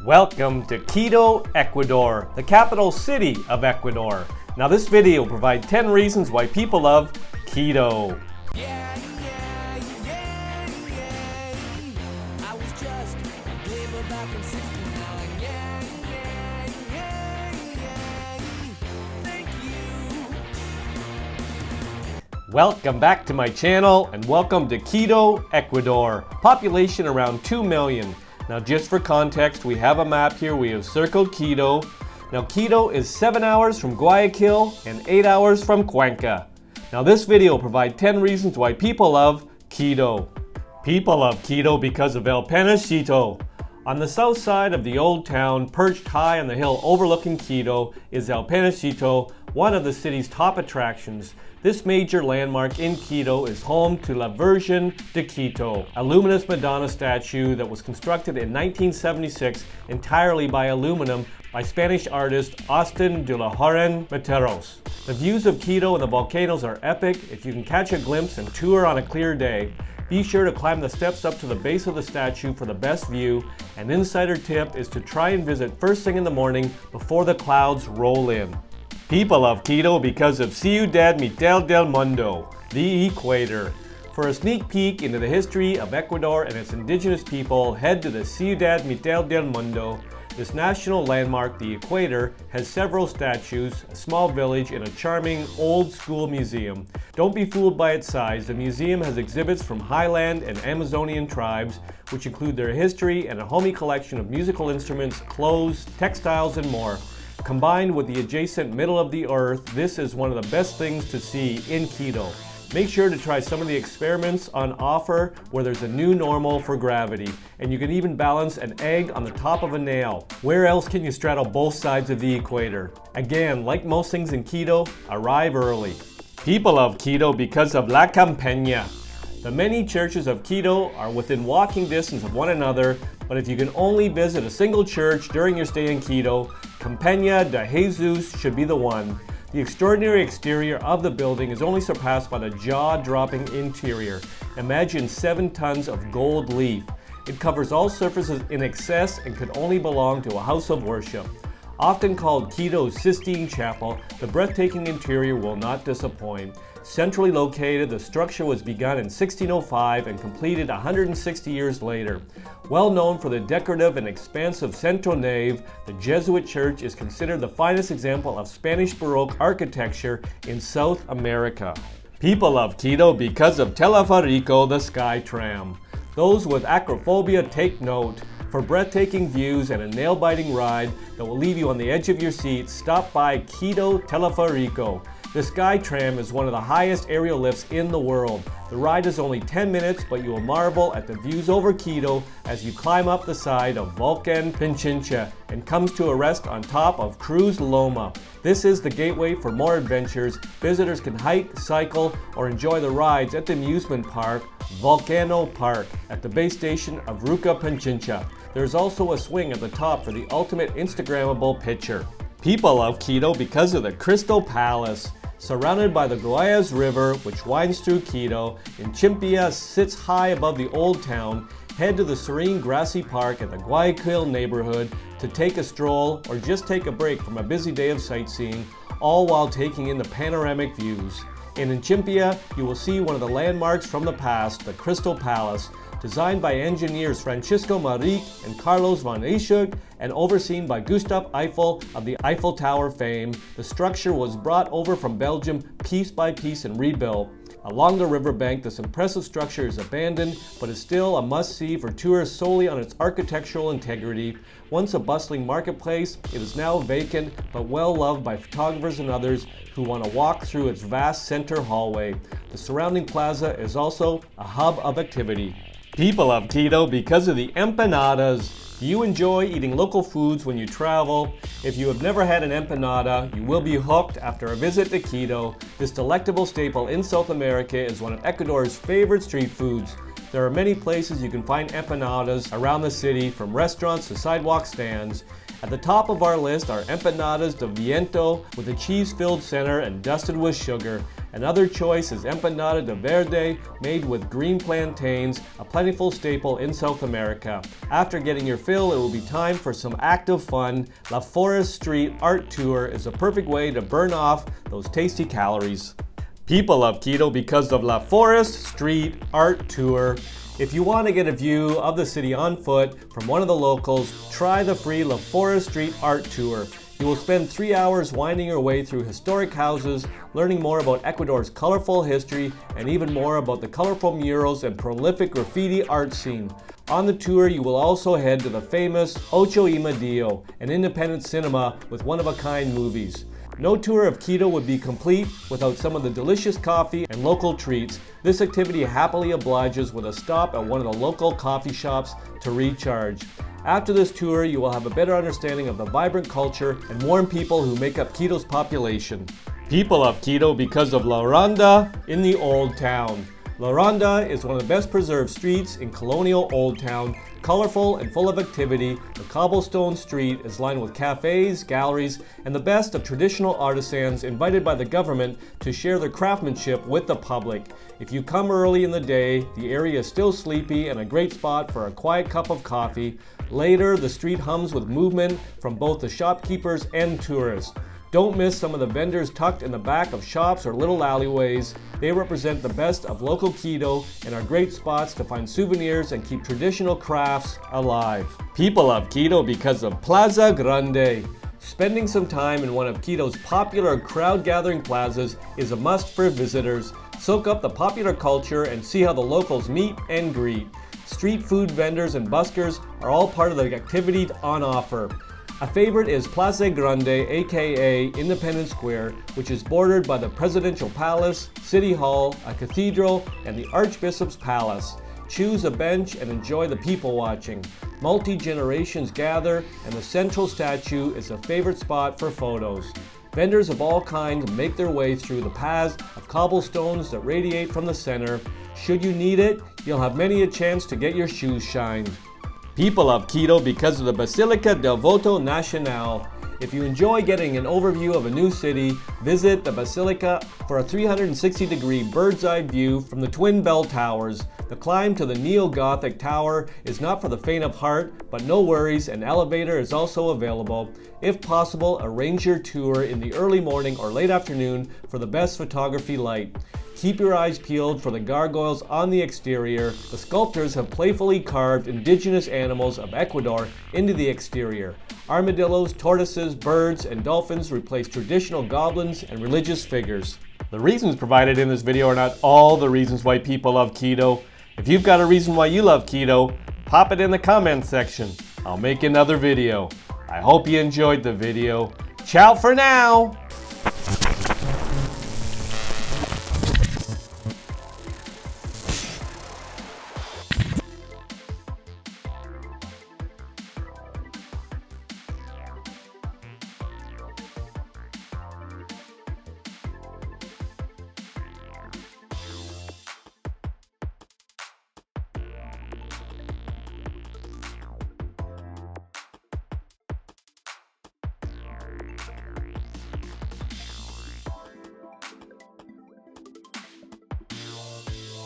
Welcome to Quito, Ecuador, the capital city of Ecuador. Now this video will provide 10 reasons why people love Quito. Welcome back to my channel and welcome to Quito, Ecuador. Population around 2 million. Now just for context, we have a map here. We have circled Quito. Now Quito is 7 hours from Guayaquil and 8 hours from Cuenca. Now this video will provide 10 reasons why people love Quito. People love Quito because of El Panecillo. On the south side of the old town, perched high on the hill overlooking Quito, is El Panecillo, one of the city's top attractions. This major landmark in Quito is home to La Virgen de Quito, a luminous Madonna statue that was constructed in 1976 entirely by aluminum by Spanish artist Austin de la Joren Materos. The views of Quito and the volcanoes are epic. If you can catch a glimpse and tour on a clear day, be sure to climb the steps up to the base of the statue for the best view. An insider tip is to try and visit first thing in the morning before the clouds roll in. People love Quito because of Ciudad, Mitad del Mundo, the Equator. For a sneak peek into the history of Ecuador and its indigenous people, head to the Ciudad, Mitad del Mundo. This national landmark, the Equator, has several statues, a small village, and a charming old-school museum. Don't be fooled by its size. The museum has exhibits from highland and Amazonian tribes, which include their history and a homey collection of musical instruments, clothes, textiles, and more. Combined with the adjacent middle of the earth, this is one of the best things to see in Quito. Make sure to try some of the experiments on offer where there's a new normal for gravity, and you can even balance an egg on the top of a nail. Where else can you straddle both sides of the equator? Again, like most things in Quito, arrive early. People love Quito because of La Campana. The many churches of Quito are within walking distance of one another, but if you can only visit a single church during your stay in Quito, Compañia de Jesús should be the one. The extraordinary exterior of the building is only surpassed by the jaw-dropping interior. Imagine 7 tons of gold leaf. It covers all surfaces in excess and could only belong to a house of worship. Often called Quito's Sistine Chapel, the breathtaking interior will not disappoint. Centrally located, the structure was begun in 1605 and completed 160 years later. Well known for the decorative and expansive central nave, the Jesuit church is considered the finest example of Spanish Baroque architecture in South America. People love Quito because of Teleferico the Sky Tram. Those with acrophobia take note. For breathtaking views and a nail-biting ride that will leave you on the edge of your seat, stop by Quito Teleferico. The Sky Tram is one of the highest aerial lifts in the world. The ride is only 10 minutes, but you will marvel at the views over Quito as you climb up the side of Volcan Pichincha and comes to a rest on top of Cruz Loma. This is the gateway for more adventures. Visitors can hike, cycle, or enjoy the rides at the amusement park, Volcano Park, at the base station of Ruca Pichincha. There's also a swing at the top for the ultimate Instagrammable picture. People love Quito because of the Crystal Palace. Surrounded by the Guayas River, which winds through Quito, Inchimpia sits high above the old town. Head to the serene grassy park in the Guayaquil neighborhood to take a stroll or just take a break from a busy day of sightseeing, all while taking in the panoramic views. In Inchimpia, you will see one of the landmarks from the past, the Crystal Palace. Designed by engineers Francisco Maric and Carlos van Eyschuk and overseen by Gustav Eiffel of the Eiffel Tower fame, the structure was brought over from Belgium piece by piece and rebuilt. Along the riverbank, this impressive structure is abandoned, but is still a must-see for tourists solely on its architectural integrity. Once a bustling marketplace, it is now vacant, but well loved by photographers and others who want to walk through its vast center hallway. The surrounding plaza is also a hub of activity. People love Quito because of the empanadas. Do you enjoy eating local foods when you travel? If you have never had an empanada, you will be hooked after a visit to Quito. This delectable staple in South America is one of Ecuador's favorite street foods. There are many places you can find empanadas around the city, from restaurants to sidewalk stands. At the top of our list are empanadas de viento with a cheese-filled center and dusted with sugar. Another choice is Empanada de Verde, made with green plantains, a plentiful staple in South America. After getting your fill, it will be time for some active fun. La Forest Street Art Tour is a perfect way to burn off those tasty calories. People love Quito because of La Forest Street Art Tour. If you want to get a view of the city on foot from one of the locals, try the free La Forest Street Art Tour. You will spend 3 hours winding your way through historic houses, learning more about Ecuador's colorful history, and even more about the colorful murals and prolific graffiti art scene. On the tour, you will also head to the famous Ocho y Medio, an independent cinema with one-of-a-kind movies. No tour of Quito would be complete without some of the delicious coffee and local treats. This activity happily obliges with a stop at one of the local coffee shops to recharge. After this tour, you will have a better understanding of the vibrant culture and warm people who make up Quito's population. People love Quito because of La Ronda in the Old Town. La Ronda is one of the best preserved streets in colonial Old Town. Colorful and full of activity, the cobblestone street is lined with cafes, galleries, and the best of traditional artisans invited by the government to share their craftsmanship with the public. If you come early in the day, the area is still sleepy and a great spot for a quiet cup of coffee. Later, the street hums with movement from both the shopkeepers and tourists. Don't miss some of the vendors tucked in the back of shops or little alleyways. They represent the best of local Quito and are great spots to find souvenirs and keep traditional crafts alive. People love Quito because of Plaza Grande. Spending some time in one of Quito's popular crowd-gathering plazas is a must for visitors. Soak up the popular culture and see how the locals meet and greet. Street food vendors and buskers are all part of the activity on offer. A favorite is Plaza Grande, aka Independence Square, which is bordered by the Presidential Palace, City Hall, a cathedral, and the Archbishop's Palace. Choose a bench and enjoy the people watching. Multi-generations gather, and the central statue is a favorite spot for photos. Vendors of all kinds make their way through the paths of cobblestones that radiate from the center. Should you need it, you'll have many a chance to get your shoes shined. People love Quito because of the Basilica del Voto Nacional. If you enjoy getting an overview of a new city, visit the Basilica for a 360-degree bird's-eye view from the twin bell towers. The climb to the neo-Gothic tower is not for the faint of heart, but no worries, an elevator is also available. If possible, arrange your tour in the early morning or late afternoon for the best photography light. Keep your eyes peeled for the gargoyles on the exterior. The sculptors have playfully carved indigenous animals of Ecuador into the exterior. Armadillos, tortoises, birds, and dolphins replace traditional goblins and religious figures. The reasons provided in this video are not all the reasons why people love Quito. If you've got a reason why you love Quito, pop it in the comments section. I'll make another video. I hope you enjoyed the video. Ciao for now!